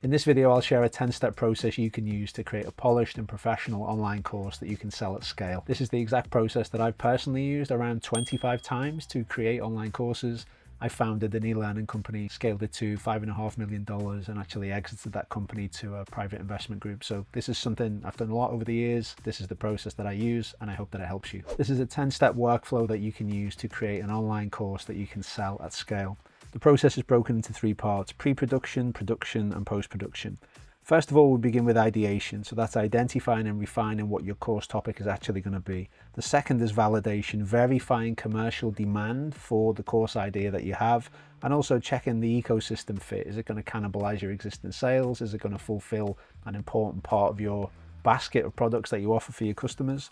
In this video, I'll share a 10-step process you can use to create a polished and professional online course that you can sell at scale. This is the exact process that I've personally used around 25 times to create online courses. I founded an e-learning company, scaled it to $5.5 million, and actually exited that company to a private investment group. So this is something I've done a lot over the years. This is the process that I use, and I hope that it helps you. This is a 10-step workflow that you can use to create an online course that you can sell at scale. The process is broken into three parts: pre-production, production, and post-production. First of all, we begin with ideation. So that's identifying and refining what your course topic is actually going to be. The second is validation, verifying commercial demand for the course idea that you have, and also checking the ecosystem fit. Is it going to cannibalize your existing sales? Is it going to fulfill an important part of your basket of products that you offer for your customers?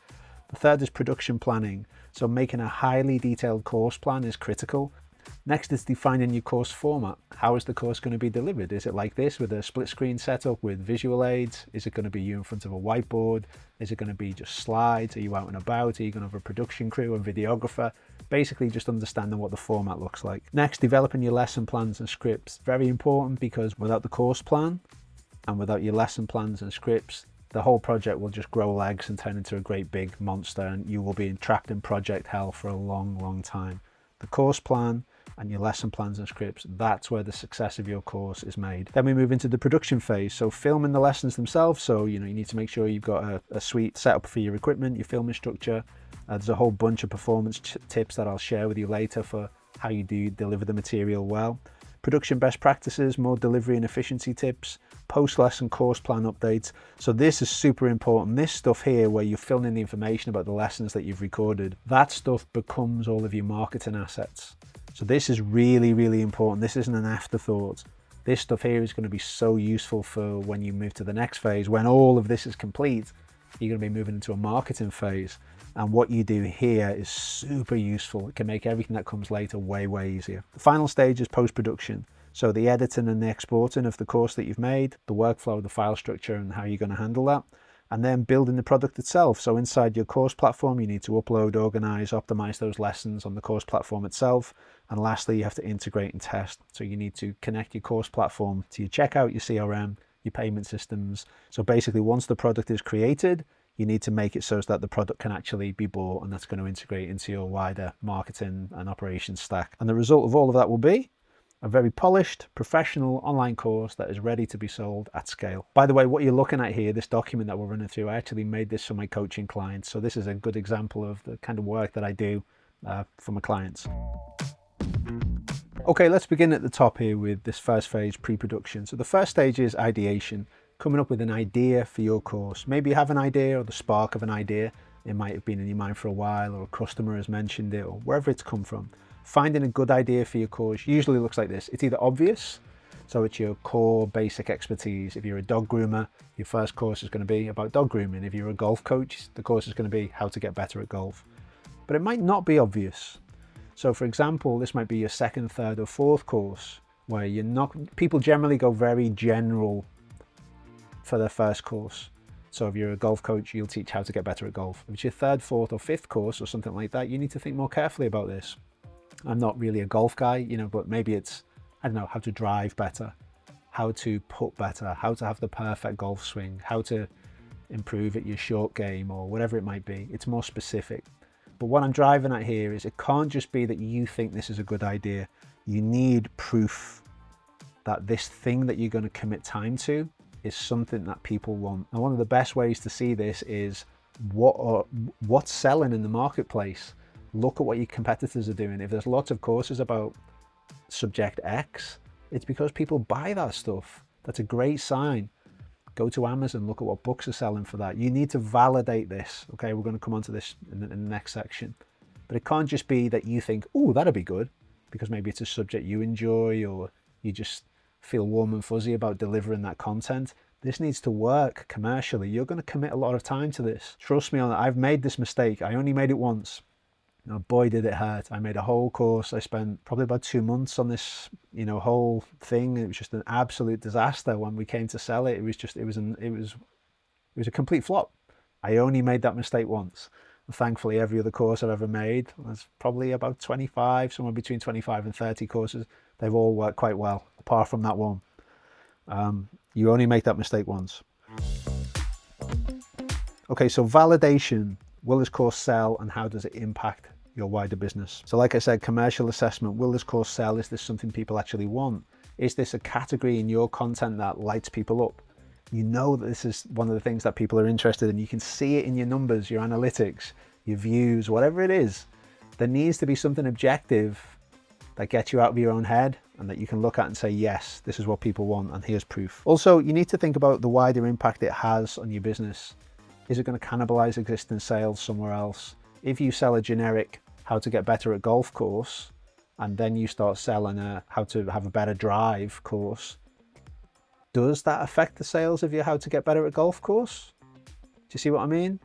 The third is production planning. So making a highly detailed course plan is critical. Next is defining your course format. How is the course going to be delivered? Is it like this with a split screen setup with visual aids? Is it going to be you in front of a whiteboard? Is it going to be just slides? Are you out and about? Are you going to have a production crew, a videographer? Basically just understanding what the format looks like. Next, developing your lesson plans and scripts. Very important, because without the course plan and without your lesson plans and scripts, the whole project will just grow legs and turn into a great big monster, and you will be trapped in project hell for a long time. The course plan and your lesson plans and scripts, that's where the success of your course is made. Then we move into the production phase. So filming the lessons themselves. So, you need to make sure you've got a sweet setup for your equipment, your filming structure. There's a whole bunch of performance tips that I'll share with you later for how you do deliver the material well. Production best practices, more delivery and efficiency tips, post-lesson course plan updates. So this is super important. This stuff here, where you're filling in the information about the lessons that you've recorded, that stuff becomes all of your marketing assets. So this is really important. This isn't an afterthought. This stuff here is going to be so useful for when you move to the next phase. When all of this is complete, you're going to be moving into a marketing phase. And what you do here is super useful. It can make everything that comes later way easier. The final stage is post-production. So the editing and the exporting of the course that you've made, the workflow, the file structure, and how you're going to handle that. And then building the product itself. So inside your course platform, you need to upload, organize, optimize those lessons on the course platform itself. And lastly, you have to integrate and test. So you need to connect your course platform to your checkout, your CRM, your payment systems. So basically, once the product is created, you need to make it so that the product can actually be bought, and that's going to integrate into your wider marketing and operations stack. And the result of all of that will be a very polished, professional online course that is ready to be sold at scale. By the way, what you're looking at here, this document that we're running through, I actually made this for my coaching clients. So this is a good example of the kind of work that I do for my clients. Okay, let's begin at the top here with this first phase, pre-production. So the first stage is ideation, coming up with an idea for your course. Maybe you have an idea or the spark of an idea. It might have been in your mind for a while, or a customer has mentioned it, or wherever it's come from. Finding a good idea for your course usually looks like this. It's either obvious, so it's your core basic expertise. If you're a dog groomer, your first course is going to be about dog grooming. If you're a golf coach, the course is going to be how to get better at golf. But it might not be obvious. So for example, this might be your second, third, or fourth course, where people generally go very general for their first course. So if you're a golf coach, you'll teach how to get better at golf. If it's your third, fourth, or fifth course or something like that, you need to think more carefully about this. I'm not really a golf guy, but maybe it's, I don't know, how to drive better, how to putt better, how to have the perfect golf swing, how to improve at your short game, or whatever it might be. It's more specific. But what I'm driving at here is, it can't just be that you think this is a good idea. You need proof that this thing that you're going to commit time to is something that people want. And one of the best ways to see this is what's selling in the marketplace. Look at what your competitors are doing. If there's lots of courses about subject X, it's because people buy that stuff. That's a great sign. Go to Amazon, look at what books are selling for that. You need to validate this. Okay, we're going to come on to this in the next section. But it can't just be that you think, oh, that'd be good, because maybe it's a subject you enjoy, or you just feel warm and fuzzy about delivering that content. This needs to work commercially. You're going to commit a lot of time to this. Trust me on that. I've made this mistake. I only made it once. Boy, did it hurt. I made a whole course. I spent probably about 2 months on this, whole thing. It was just an absolute disaster. When we came to sell it, it was a complete flop. I only made that mistake once. And thankfully, every other course I've ever made, there's probably about 25, somewhere between 25 and 30 courses. They've all worked quite well, apart from that one. You only make that mistake once. Okay, so validation. Will this course sell and how does it impact your wider business? So like I said, commercial assessment. Will this course sell? Is this something people actually want? Is this a category in your content that lights people up? You know that this is one of the things that people are interested in. You can see it in your numbers, your analytics, your views, whatever it is. There needs to be something objective that gets you out of your own head and that you can look at and say, yes, this is what people want and here's proof. Also, you need to think about the wider impact it has on your business. Is it going to cannibalize existing sales somewhere else? If you sell a generic how to get better at golf course, and then you start selling a how to have a better drive course, does that affect the sales of your how to get better at golf course? Do you see what I mean?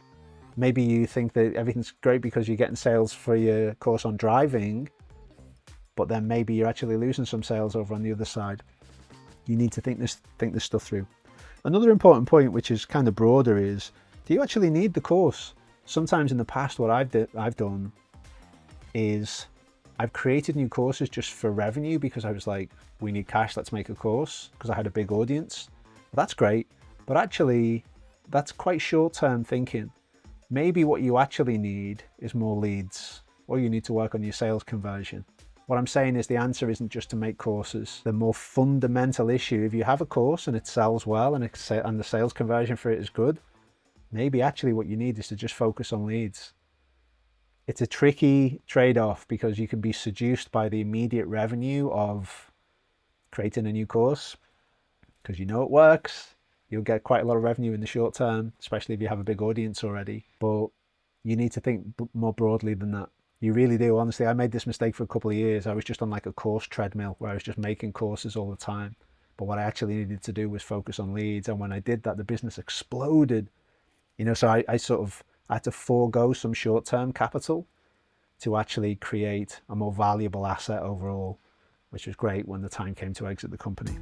Maybe you think that everything's great because you're getting sales for your course on driving, but then maybe you're actually losing some sales over on the other side. You need to think this stuff through. Another important point, which is kind of broader, is do you actually need the course? Sometimes in the past, what I've done is I've created new courses just for revenue because I was like, we need cash, let's make a course, because I had a big audience. Well, that's great, but actually that's quite short-term thinking. Maybe what you actually need is more leads, or you need to work on your sales conversion. What I'm saying is the answer isn't just to make courses. The more fundamental issue, if you have a course and it sells well and the sales conversion for it is good, maybe actually what you need is to just focus on leads. It's a tricky trade-off because you can be seduced by the immediate revenue of creating a new course because you know it works. You'll get quite a lot of revenue in the short term, especially if you have a big audience already. But you need to think more broadly than that. You really do. Honestly, I made this mistake for a couple of years. I was just on like a course treadmill where I was just making courses all the time. But what I actually needed to do was focus on leads. And when I did that, the business exploded. You know, so I had to forego some short-term capital to actually create a more valuable asset overall, which was great when the time came to exit the company.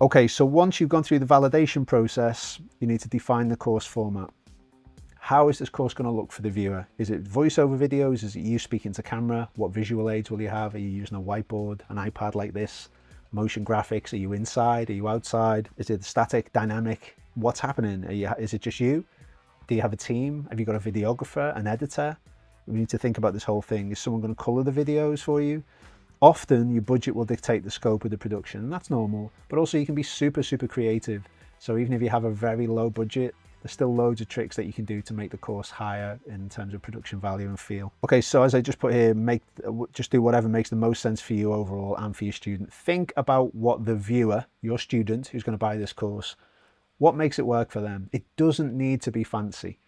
Okay, so once you've gone through the validation process, you need to define the course format. How is this course going to look for the viewer? Is it voiceover videos? Is it you speaking to camera? What visual aids will you have? Are you using a whiteboard, an iPad like this? Motion graphics? Are you inside? Are you outside? Is it static, dynamic? What's happening? Is it just you? Do you have a team? Have you got a videographer, an editor? We need to think about this whole thing. Is someone going to color the videos for you? Often your budget will dictate the scope of the production, and that's normal, but also you can be super, super creative. So even if you have a very low budget, there's still loads of tricks that you can do to make the course higher in terms of production value and feel. Okay, so as I just put here, just do whatever makes the most sense for you overall and for your student. Think about what the viewer, your student who's going to buy this course, what makes it work for them. It doesn't need to be fancy,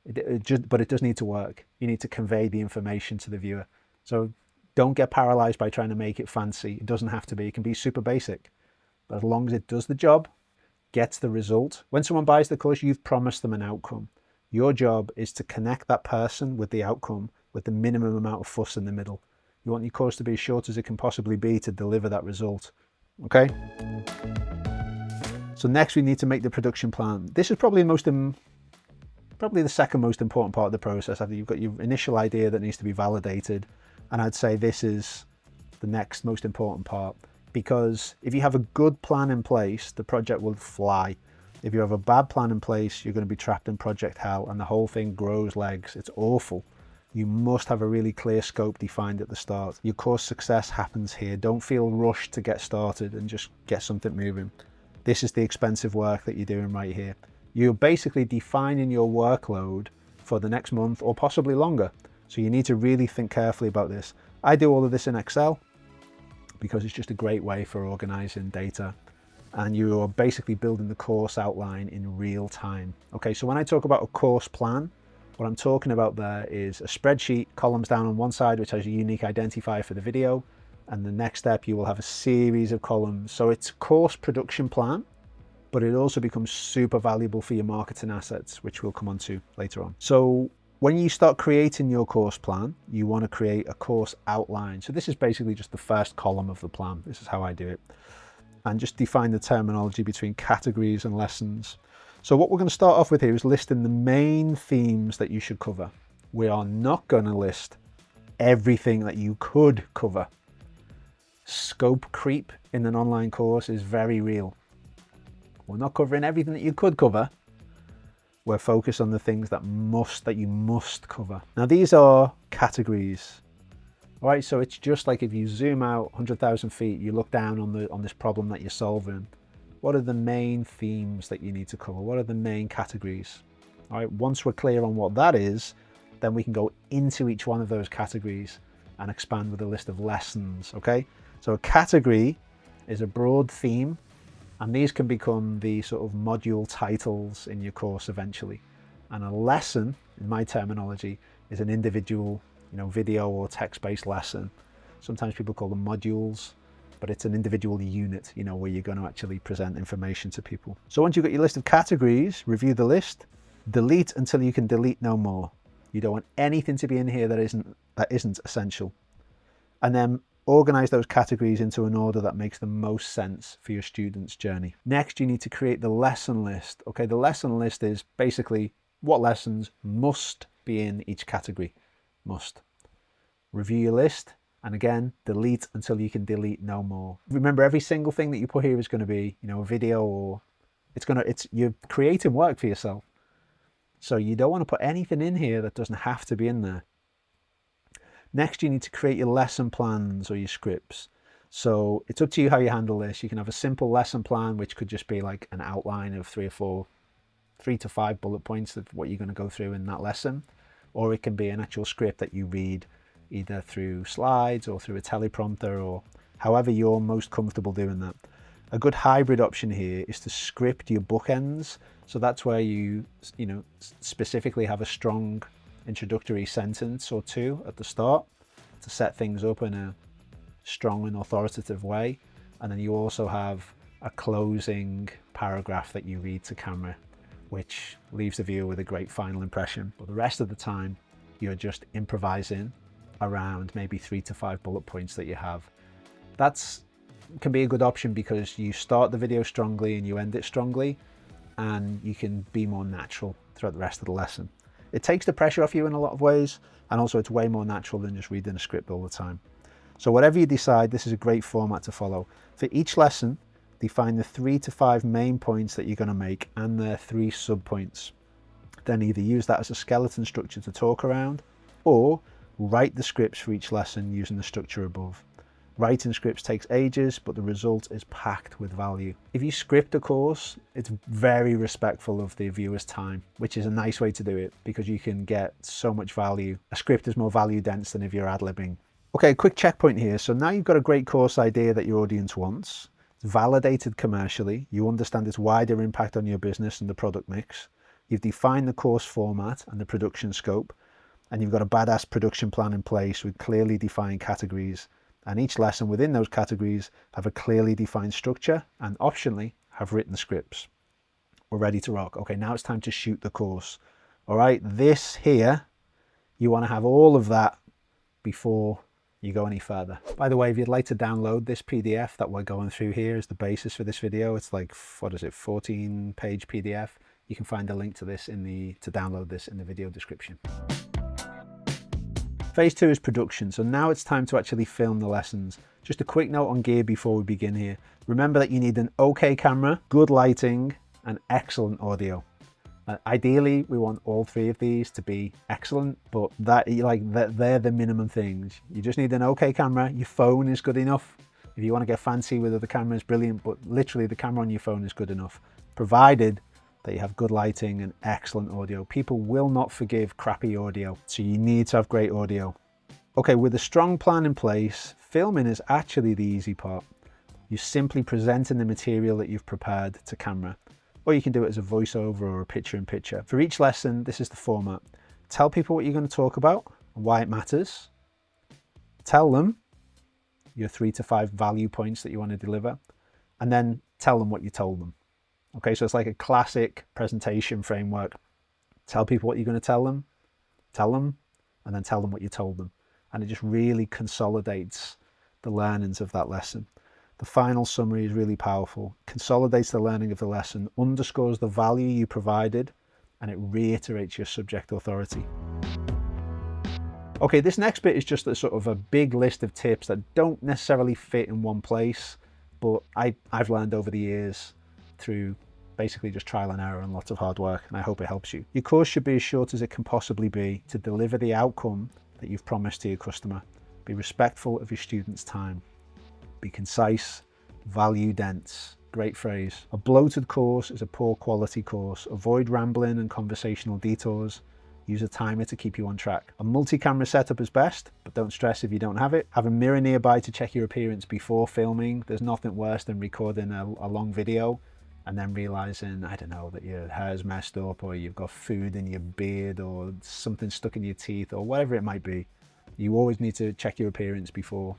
but it does need to work. You need to convey the information to the viewer. So don't get paralyzed by trying to make it fancy. It doesn't have to be. It can be super basic. But as long as it does the job, gets the result. When someone buys the course, you've promised them an outcome. Your job is to connect that person with the outcome with the minimum amount of fuss in the middle. You want your course to be as short as it can possibly be to deliver that result. Okay? So next we need to make the production plan. This is probably the second most important part of the process after you've got your initial idea that needs to be validated. And I'd say this is the next most important part, because if you have a good plan in place, the project will fly. If you have a bad plan in place, you're going to be trapped in project hell and the whole thing grows legs. It's awful. You must have a really clear scope defined at the start. Your course success happens here. Don't feel rushed to get started and just get something moving. This is the expensive work that you're doing right here. You're basically defining your workload for the next month or possibly longer. So you need to really think carefully about this. I do all of this in Excel because it's just a great way for organizing data. And you are basically building the course outline in real time. Okay, so when I talk about a course plan, what I'm talking about there is a spreadsheet, columns down on one side, which has a unique identifier for the video. And the next step, you will have a series of columns. So it's course production plan, but it also becomes super valuable for your marketing assets, which we'll come on to later on. So when you start creating your course plan, you want to create a course outline. So this is basically just the first column of the plan. This is how I do it. And just define the terminology between categories and lessons. So what we're going to start off with here is listing the main themes that you should cover. We are not going to list everything that you could cover. Scope creep in an online course is very real. We're not covering everything that you could cover. We're focused on the things that you must cover. Now these are categories. All right, so it's just like if you zoom out 100,000 feet, you look down on this problem that you're solving. What are the main themes that you need to cover? What are the main categories? All right, once we're clear on what that is, then we can go into each one of those categories and expand with a list of lessons, okay? So a category is a broad theme, and these can become the sort of module titles in your course eventually. And a lesson, in my terminology, is an individual, video or text-based lesson. Sometimes people call them modules, but it's an individual unit, where you're going to actually present information to people. So once you've got your list of categories, review the list, delete until you can delete no more. You don't want anything to be in here that isn't essential. And then organize those categories into an order that makes the most sense for your student's journey. Next, you need to create the lesson list. Okay, the lesson list is basically what lessons must be in each category. Must. Review your list, and again, delete until you can delete no more. Remember, every single thing that you put here is going to be, a video, or you're creating work for yourself. So you don't want to put anything in here that doesn't have to be in there. Next, you need to create your lesson plans or your scripts. So it's up to you how you handle this. You can have a simple lesson plan, which could just be like an outline of 3 to 5 bullet points of what you're going to go through in that lesson. Or it can be an actual script that you read either through slides or through a teleprompter, or however you're most comfortable doing that. A good hybrid option here is to script your bookends. So that's where you specifically have a strong introductory sentence or two at the start to set things up in a strong and authoritative way. And then you also have a closing paragraph that you read to camera, which leaves the viewer with a great final impression. But the rest of the time, you're just improvising around maybe 3 to 5 bullet points that you have. That's can be a good option because you start the video strongly and you end it strongly, and you can be more natural throughout the rest of the lesson. It takes the pressure off you in a lot of ways, and also it's way more natural than just reading a script all the time. So whatever you decide, this is a great format to follow. For each lesson, define the 3 to 5 main points that you're going to make and their 3 sub-points. Then either use that as a skeleton structure to talk around, or write the scripts for each lesson using the structure above. Writing scripts takes ages, but the result is packed with value. If you script a course, it's very respectful of the viewer's time, which is a nice way to do it because you can get so much value. A script is more value dense than if you're ad-libbing. Okay, quick checkpoint here. So now you've got a great course idea that your audience wants. It's validated commercially. You understand its wider impact on your business and the product mix. You've defined the course format and the production scope, and you've got a badass production plan in place with clearly defined categories. And each lesson within those categories have a clearly defined structure and optionally have written scripts. We're ready to rock. Okay, now it's time to shoot the course. All right, this here, you want to have all of that before you go any further. By the way, if you'd like to download this PDF that we're going through here as the basis for this video, it's like, 14-page PDF. You can find a link to this to download this in the video description. Phase 2 is production, so now it's time to actually film the lessons. Just a quick note on gear before we begin here. Remember that you need an okay camera, good lighting, and excellent audio. Ideally, we want all 3 of these to be excellent, but they're the minimum things. You just need an okay camera. Your phone is good enough. If you want to get fancy with other cameras, brilliant, but literally the camera on your phone is good enough, provided that you have good lighting and excellent audio. People will not forgive crappy audio, so you need to have great audio. Okay, with a strong plan in place, filming is actually the easy part. You're simply presenting the material that you've prepared to camera, or you can do it as a voiceover or a picture-in-picture. For each lesson, this is the format. Tell people what you're going to talk about and why it matters. Tell them your 3 to 5 value points that you want to deliver, and then tell them what you told them. Okay, so it's like a classic presentation framework. Tell people what you're going to tell them, and then tell them what you told them. And it just really consolidates the learnings of that lesson. The final summary is really powerful. Consolidates the learning of the lesson, underscores the value you provided, and it reiterates your subject authority. Okay, this next bit is just a sort of a big list of tips that don't necessarily fit in one place, but I've learned over the years through basically just trial and error and lots of hard work, and I hope it helps you. Your course should be as short as it can possibly be to deliver the outcome that you've promised to your customer. Be respectful of your students' time. Be concise, value dense. Great phrase. A bloated course is a poor quality course. Avoid rambling and conversational detours. Use a timer to keep you on track. A multi-camera setup is best, but don't stress if you don't have it. Have a mirror nearby to check your appearance before filming. There's nothing worse than recording a long video and then realizing, I don't know, that your hair's messed up, or you've got food in your beard, or something stuck in your teeth, or whatever it might be. You always need to check your appearance before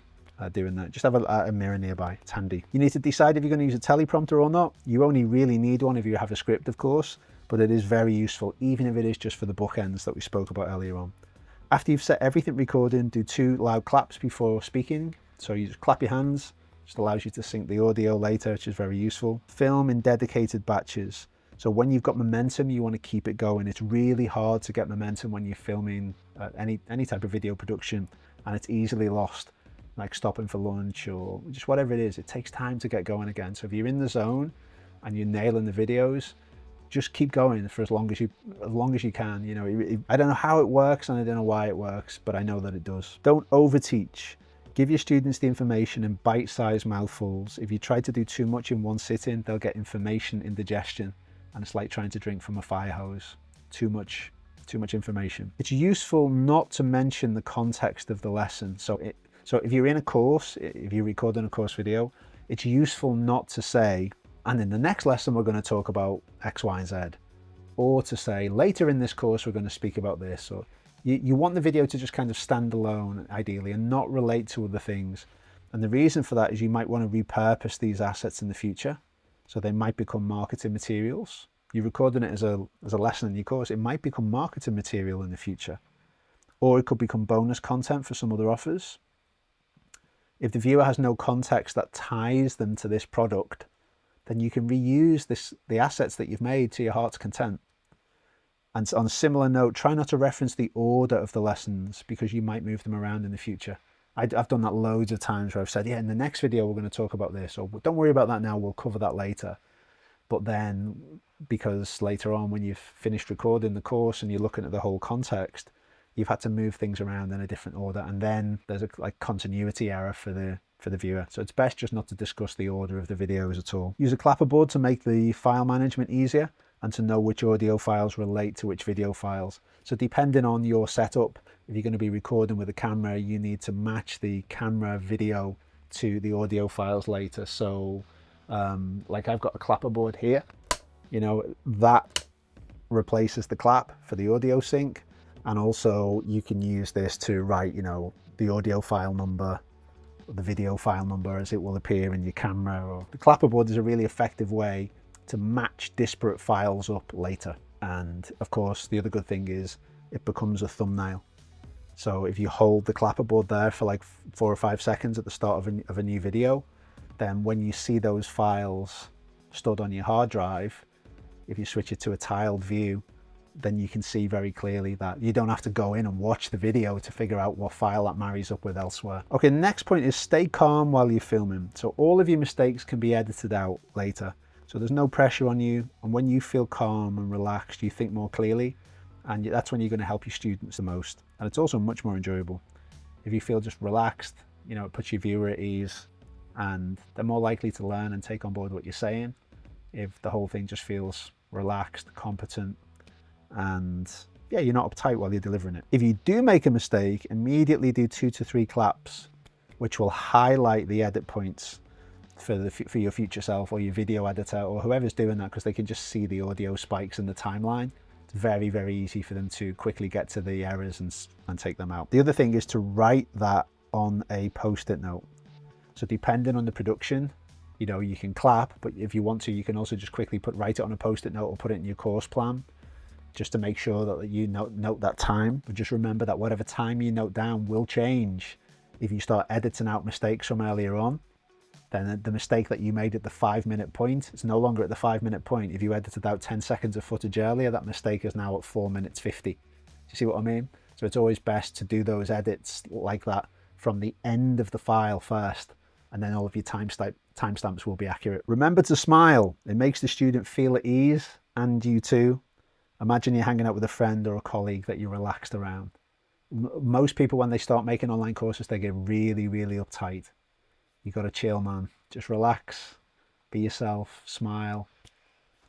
doing that. Just have a mirror nearby, it's handy. You need to decide if you're going to use a teleprompter or not. You only really need one if you have a script, of course, but it is very useful, even if it is just for the bookends that we spoke about earlier on. After you've set everything recording, do 2 loud claps before speaking. So you just clap your hands, just allows you to sync the audio later, which is very useful. Film in dedicated batches. So when you've got momentum, you want to keep it going. It's really hard to get momentum when you're filming any type of video production, and it's easily lost, like stopping for lunch or just whatever it is. It takes time to get going again. So if you're in the zone and you're nailing the videos, just keep going for as long as you can. You know, I don't know how it works and I don't know why it works, but I know that it does. Don't overteach. Give your students the information in bite-sized mouthfuls. If you try to do too much in one sitting, they'll get information indigestion, and it's like trying to drink from a fire hose. Too much information. It's useful not to mention the context of the lesson. So if you're in a course, if you're recording a course video, it's useful not to say, and in the next lesson we're going to talk about X, Y, and Z, or to say later in this course we're going to speak about this. Or you want the video to just kind of stand alone, ideally, and not relate to other things. And the reason for that is you might want to repurpose these assets in the future, so they might become marketing materials. You're recording it as a lesson in your course, it might become marketing material in the future, or it could become bonus content for some other offers. If the viewer has no context that ties them to this product, then you can reuse the assets that you've made to your heart's content. And on a similar note, try not to reference the order of the lessons, because you might move them around in the future. I've done that loads of times where I've said, yeah, in the next video we're going to talk about this, or don't worry about that now, we'll cover that later. But then, because later on when you've finished recording the course and you're looking at the whole context, you've had to move things around in a different order, and then there's a continuity error for the viewer. So it's best just not to discuss the order of the videos at all. Use a clapperboard to make the file management easier and to know which audio files relate to which video files. So depending on your setup, if you're going to be recording with a camera, you need to match the camera video to the audio files later. So like I've got a clapperboard here, you know, that replaces the clap for the audio sync. And also you can use this to write, you know, the audio file number, the video file number as it will appear in your camera. Or the clapperboard is a really effective way to match disparate files up later. And of course, the other good thing is it becomes a thumbnail. So if you hold the clapperboard there for like 4 or 5 seconds at the start of a new video, then when you see those files stored on your hard drive, if you switch it to a tiled view, then you can see very clearly that you don't have to go in and watch the video to figure out what file that marries up with elsewhere. Okay, the next point is stay calm while you're filming. So all of your mistakes can be edited out later. So there's no pressure on you. And when you feel calm and relaxed, you think more clearly. And that's when you're going to help your students the most. And it's also much more enjoyable. If you feel just relaxed, you know, it puts your viewer at ease, and they're more likely to learn and take on board what you're saying if the whole thing just feels relaxed, competent, and yeah, you're not uptight while you're delivering it. If you do make a mistake, immediately do 2 to 3 claps, which will highlight the edit points for your future self or your video editor or whoever's doing that, because they can just see the audio spikes in the timeline. It's very, very easy for them to quickly get to the errors and take them out. The other thing is to write that on a post-it note. So depending on the production, you know, you can clap, but if you want to, you can also just quickly write it on a post-it note or put it in your course plan, just to make sure that you note that time. But just remember that whatever time you note down will change if you start editing out mistakes from earlier on. Then the mistake that you made at the 5-minute point, it's no longer at the 5-minute point. If you edited out 10 seconds of footage earlier, that mistake is now at 4 minutes 50. Do you see what I mean? So it's always best to do those edits like that from the end of the file first, and then all of your timestamps will be accurate. Remember to smile. It makes the student feel at ease, and you too. Imagine you're hanging out with a friend or a colleague that you're relaxed around. Most people, when they start making online courses, they get really, really uptight. You got to chill, man. Just relax, be yourself, smile,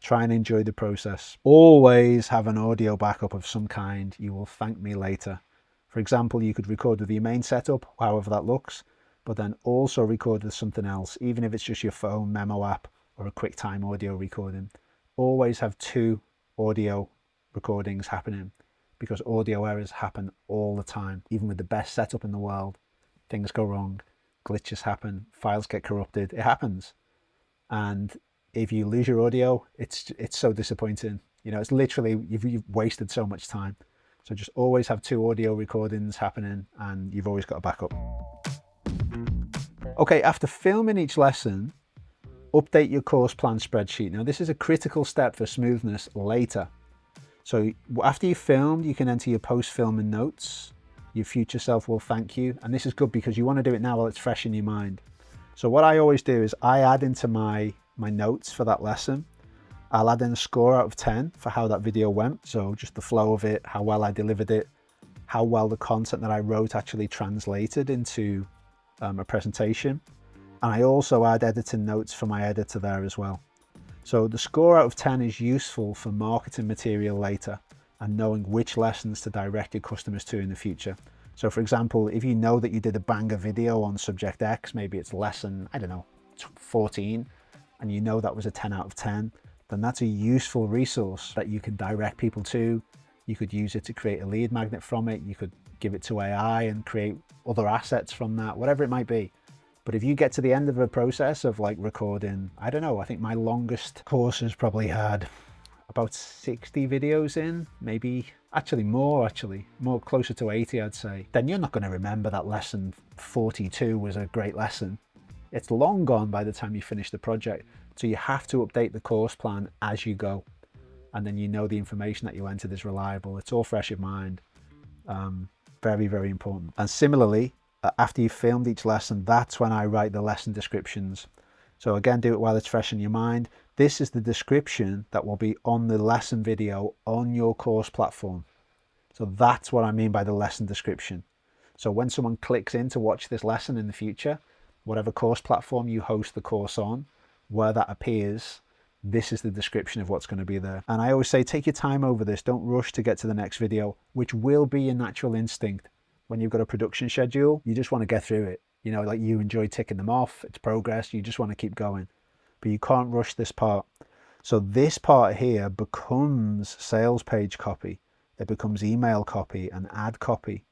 try and enjoy the process. Always have an audio backup of some kind. You will thank me later. For example, you could record with your main setup, however that looks, but then also record with something else, even if it's just your phone memo app or a QuickTime audio recording. Always have 2 audio recordings happening, because audio errors happen all the time. Even with the best setup in the world, things go wrong, glitches happen, files get corrupted. It happens. And if you lose your audio, it's so disappointing. You know, it's literally, you've wasted so much time. So just always have 2 audio recordings happening, and you've always got a backup. Okay, after filming each lesson, update your course plan spreadsheet. Now, this is a critical step for smoothness later. So after you've filmed, you can enter your post-filming notes. Your future self will thank you. And this is good because you want to do it now while it's fresh in your mind. So what I always do is I add into my notes for that lesson. I'll add in a score out of 10 for how that video went. So just the flow of it, how well I delivered it, how well the content that I wrote actually translated into a presentation. And I also add editing notes for my editor there as well. So the score out of 10 is useful for marketing material later and knowing which lessons to direct your customers to in the future. So for example, if you know that you did a banger video on subject X, maybe it's lesson, I don't know, 14, and you know that was a 10 out of 10, then that's a useful resource that you can direct people to. You could use it to create a lead magnet from it. You could give it to AI and create other assets from that, whatever it might be. But if you get to the end of a process of like recording, I don't know, I think my longest courses probably had about 60 videos in, maybe more closer to 80, I'd say. Then you're not going to remember that lesson 42 was a great lesson. It's long gone by the time you finish the project. So you have to update the course plan as you go. And then you know the information that you entered is reliable. It's all fresh in mind. Very, very important. And similarly, after you've filmed each lesson, that's when I write the lesson descriptions. So again, do it while it's fresh in your mind. This is the description that will be on the lesson video on your course platform. So that's what I mean by the lesson description. So when someone clicks in to watch this lesson in the future, whatever course platform you host the course on, where that appears, this is the description of what's going to be there. And I always say, take your time over this. Don't rush to get to the next video, which will be your natural instinct. When you've got a production schedule, you just want to get through it. You know, like you enjoy ticking them off, it's progress, you just want to keep going. But you can't rush this part. So this part here becomes sales page copy. It becomes email copy and ad copy.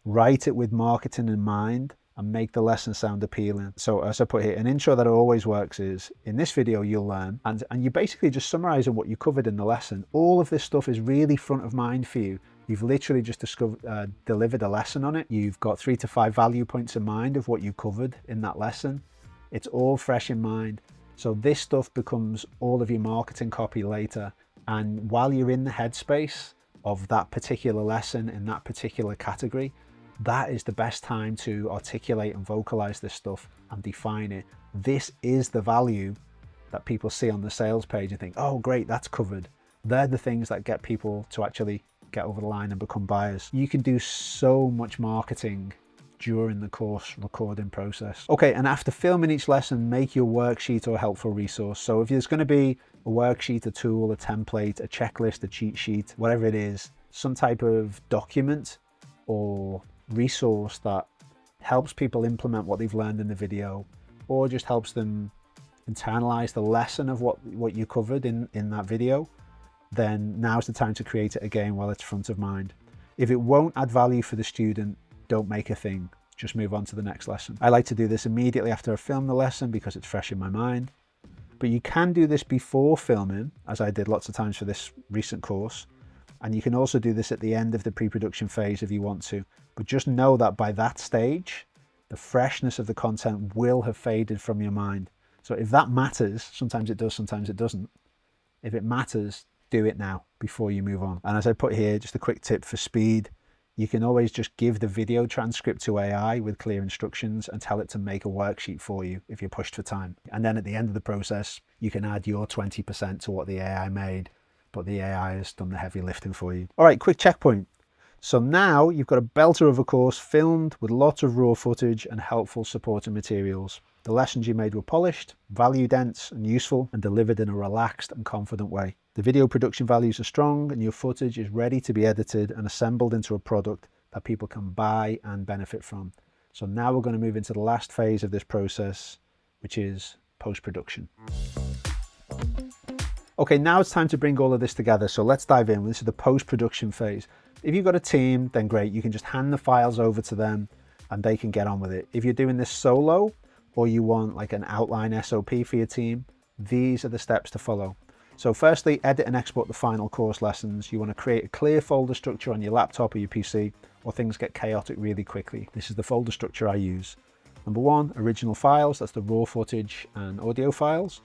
Write it with marketing in mind and make the lesson sound appealing. So as I put here, an intro that always works is, in this video you'll learn, and you're basically just summarizing what you covered in the lesson. All of this stuff is really front of mind for you. You've literally just delivered a lesson on it. You've got 3 to 5 value points in mind of what you covered in that lesson. It's all fresh in mind. So this stuff becomes all of your marketing copy later. And while you're in the headspace of that particular lesson in that particular category, that is the best time to articulate and vocalize this stuff and define it. This is the value that people see on the sales page and think, oh great, that's covered. They're the things that get people to actually get over the line and become buyers. You can do so much marketing during the course recording process. Okay, and after filming each lesson, make your worksheet or helpful resource. So if there's going to be a worksheet, a tool, a template, a checklist, a cheat sheet, whatever it is, some type of document or resource that helps people implement what they've learned in the video, or just helps them internalize the lesson of what you covered in that video, then now's the time to create it again while it's front of mind. If it won't add value for the student, don't make a thing. Just move on to the next lesson. I like to do this immediately after I film the lesson because it's fresh in my mind. But you can do this before filming, as I did lots of times for this recent course. And you can also do this at the end of the pre-production phase if you want to. But just know that by that stage, the freshness of the content will have faded from your mind. So if that matters, sometimes it does, sometimes it doesn't. If it matters, do it now before you move on. And as I put here, just a quick tip for speed, You can always just give the video transcript to AI with clear instructions and tell it to make a worksheet for you if you're pushed for time. And then at the end of the process, you can add your 20% to what the AI made, but the AI has done the heavy lifting for you. All right, quick checkpoint. So now you've got a belter of a course filmed with lots of raw footage and helpful supporting materials. The lessons you made were polished, value dense and useful, and delivered in a relaxed and confident way. The video production values are strong and your footage is ready to be edited and assembled into a product that people can buy and benefit from. So now we're going to move into the last phase of this process, which is post-production. Okay, now it's time to bring all of this together. So let's dive in. This is the post-production phase. If you've got a team, then great. You can just hand the files over to them and they can get on with it. If you're doing this solo or you want like an outline SOP for your team, these are the steps to follow. So firstly, edit and export the final course lessons. You want to create a clear folder structure on your laptop or your PC, or things get chaotic really quickly. This is the folder structure I use. Number 1, original files. That's the raw footage and audio files.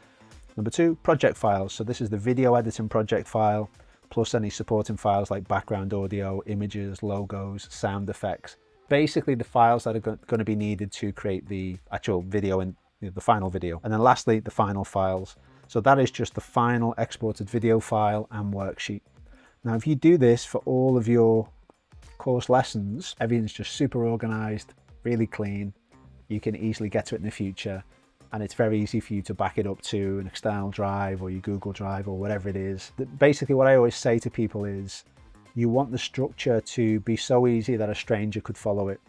Number 2, project files. So this is the video editing project file, plus any supporting files like background audio, images, logos, sound effects. Basically the files that are going to be needed to create the actual video and the final video. And then lastly, the final files. So that is just the final exported video file and worksheet. Now, if you do this for all of your course lessons, everything's just super organized, really clean. You can easily get to it in the future. And it's very easy for you to back it up to an external drive or your Google Drive or whatever it is. Basically, what I always say to people is you want the structure to be so easy that a stranger could follow it.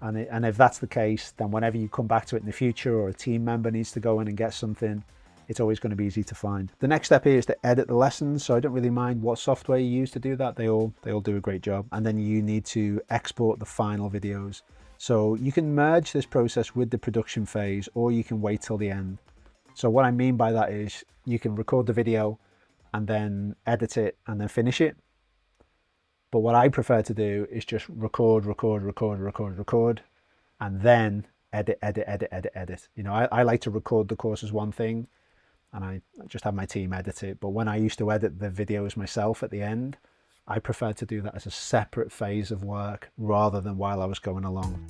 And if that's the case, then whenever you come back to it in the future or a team member needs to go in and get something, it's always going to be easy to find. The next step here is to edit the lessons. So I don't really mind what software you use to do that. They all do a great job. And then you need to export the final videos. So you can merge this process with the production phase, or you can wait till the end. So what I mean by that is you can record the video and then edit it and then finish it. But what I prefer to do is just record, and then edit. You know, I like to record the course as one thing and I just have my team edit it. But when I used to edit the videos myself at the end, I prefer to do that as a separate phase of work rather than while I was going along.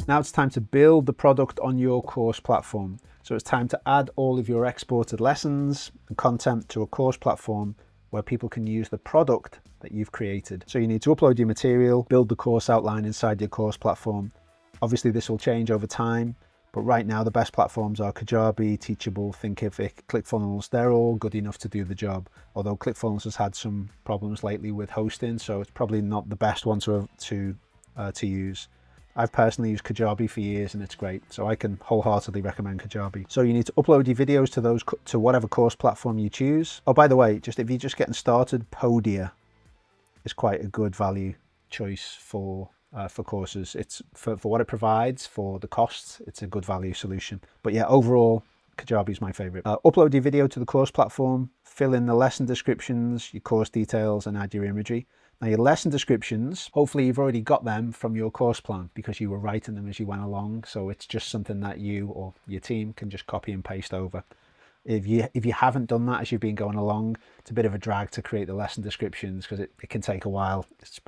Now it's time to build the product on your course platform. So it's time to add all of your exported lessons and content to a course platform where people can use the product that you've created. So you need to upload your material, build the course outline inside your course platform. Obviously this will change over time, but right now the best platforms are Kajabi, Teachable, Thinkific, ClickFunnels. They're all good enough to do the job. Although ClickFunnels has had some problems lately with hosting, so it's probably not the best one to use. I've personally used Kajabi for years and it's great, so I can wholeheartedly recommend Kajabi. So you need to upload your videos to whatever course platform you choose. Oh, by the way, if you're just getting started, Podia is quite a good value choice for courses. It's for what it provides, for the costs, it's a good value solution. But yeah, overall, Kajabi is my favorite. Upload your video to the course platform, fill in the lesson descriptions, your course details, and add your imagery. Now your lesson descriptions, hopefully you've already got them from your course plan because you were writing them as you went along. So it's just something that you or your team can just copy and paste over. If you haven't done that as you've been going along, it's a bit of a drag to create the lesson descriptions because it can take a while,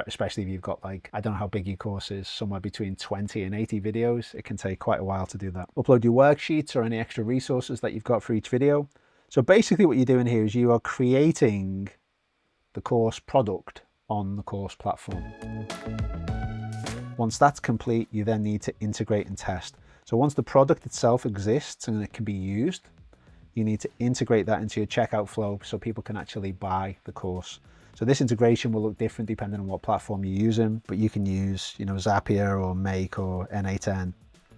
especially if you've got like, I don't know how big your course is, somewhere between 20 and 80 videos. It can take quite a while to do that. Upload your worksheets or any extra resources that you've got for each video. So basically what you're doing here is you are creating the course product on the course platform. Once that's complete, you then need to integrate and test. So once the product itself exists and it can be used, you need to integrate that into your checkout flow so people can actually buy the course. So this integration will look different depending on what platform you're using, but you can use, Zapier or Make or N8N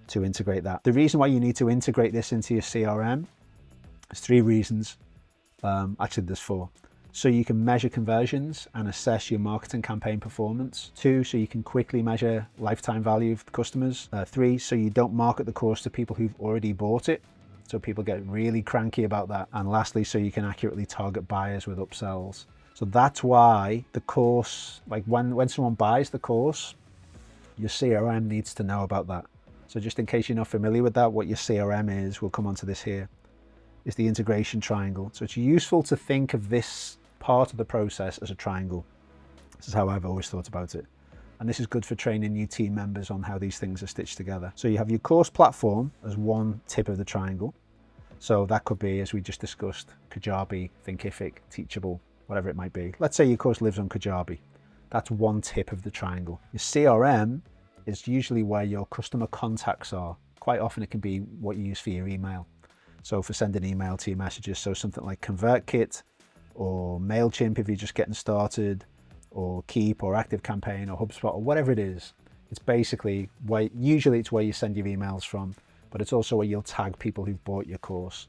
to integrate that. The reason why you need to integrate this into your CRM is 3 reasons. Actually, there's 4. So you can measure conversions and assess your marketing campaign performance. 2, so you can quickly measure lifetime value of the customers. 3, so you don't market the course to people who've already bought it. So people get really cranky about that. And lastly, so you can accurately target buyers with upsells. So that's why the course, like when someone buys the course, your CRM needs to know about that. So just in case you're not familiar with that, what your CRM is, we'll come onto this here, is the integration triangle. So it's useful to think of this part of the process as a triangle. This is how I've always thought about it. And this is good for training new team members on how these things are stitched together. So you have your course platform as one tip of the triangle. So that could be, as we just discussed, Kajabi, Thinkific, Teachable, whatever it might be. Let's say your course lives on Kajabi. That's one tip of the triangle. Your CRM is usually where your customer contacts are. Quite often it can be what you use for your email. So for sending email to your messages, so something like ConvertKit or MailChimp if you're just getting started, or Keep or ActiveCampaign or HubSpot or whatever it is. It's basically where, usually it's where you send your emails from, but it's also where you'll tag people who've bought your course.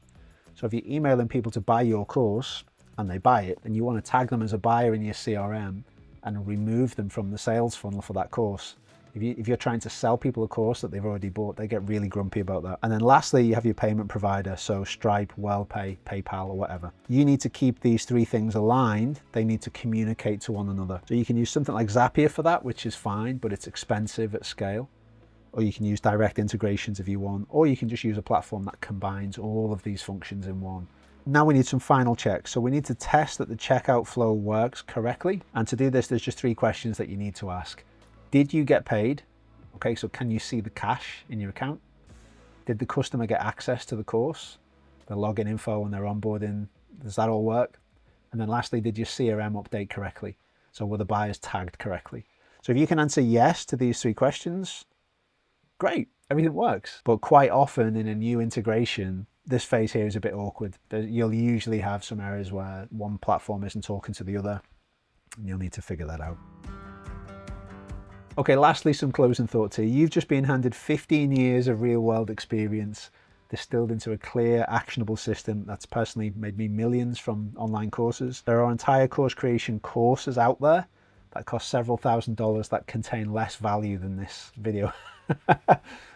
So if you're emailing people to buy your course and they buy it, and you want to tag them as a buyer in your CRM and remove them from the sales funnel for that course. If you're trying to sell people a course that they've already bought, they get really grumpy about that. And then lastly, you have your payment provider, so Stripe, WellPay, PayPal, or whatever. You need to keep these three things aligned. They need to communicate to one another. So you can use something like Zapier for that, which is fine, but it's expensive at scale. Or you can use direct integrations if you want, or you can just use a platform that combines all of these functions in one. Now we need some final checks. So we need to test that the checkout flow works correctly. And to do this, there's just 3 questions that you need to ask. Did you get paid? Okay, so can you see the cash in your account? Did the customer get access to the course? Their login info and their onboarding, does that all work? And then lastly, did your CRM update correctly? So were the buyers tagged correctly? So if you can answer yes to these 3 questions, great, everything works. But quite often in a new integration, this phase here is a bit awkward. You'll usually have some errors where one platform isn't talking to the other, and you'll need to figure that out. Okay, lastly, some closing thoughts here. You've just been handed 15 years of real-world experience distilled into a clear, actionable system that's personally made me millions from online courses. There are entire course creation courses out there that cost several $1000s that contain less value than this video.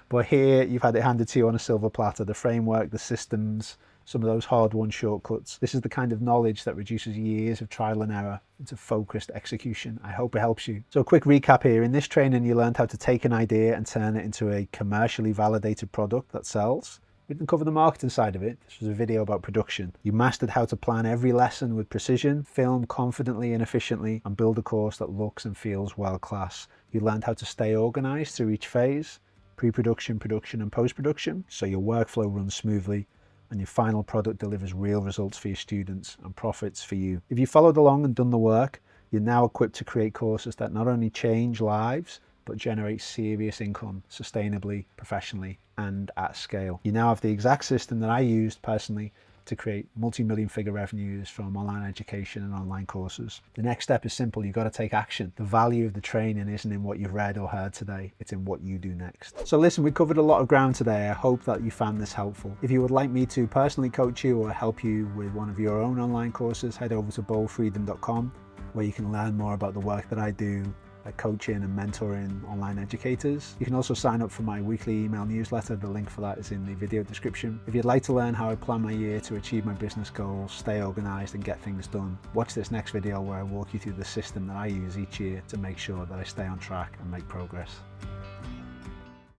But here you've had it handed to you on a silver platter, the framework, the systems, some of those hard-won shortcuts. This is the kind of knowledge that reduces years of trial and error into focused execution. I hope it helps you. So a quick recap here. In this training, you learned how to take an idea and turn it into a commercially validated product that sells. We didn't cover the marketing side of it. This was a video about production. You mastered how to plan every lesson with precision, film confidently and efficiently, and build a course that looks and feels world-class. You learned how to stay organized through each phase, pre-production, production, and post-production, so your workflow runs smoothly and your final product delivers real results for your students and profits for you. If you followed along and done the work, you're now equipped to create courses that not only change lives, but generate serious income sustainably, professionally, and at scale. You now have the exact system that I used personally to create multi-million figure revenues from online education and online courses. The next step is simple. You've got to take action. The value of the training isn't in what you've read or heard today. It's in what you do next. So listen, we covered a lot of ground today. I hope that you found this helpful. If you would like me to personally coach you or help you with one of your own online courses, head over to boldfreedom.com, where you can learn more about the work that I do at coaching and mentoring online educators. You can also sign up for my weekly email newsletter. The link for that is in the video description. If you'd like to learn how I plan my year to achieve my business goals, stay organized and get things done, watch this next video where I walk you through the system that I use each year to make sure that I stay on track and make progress.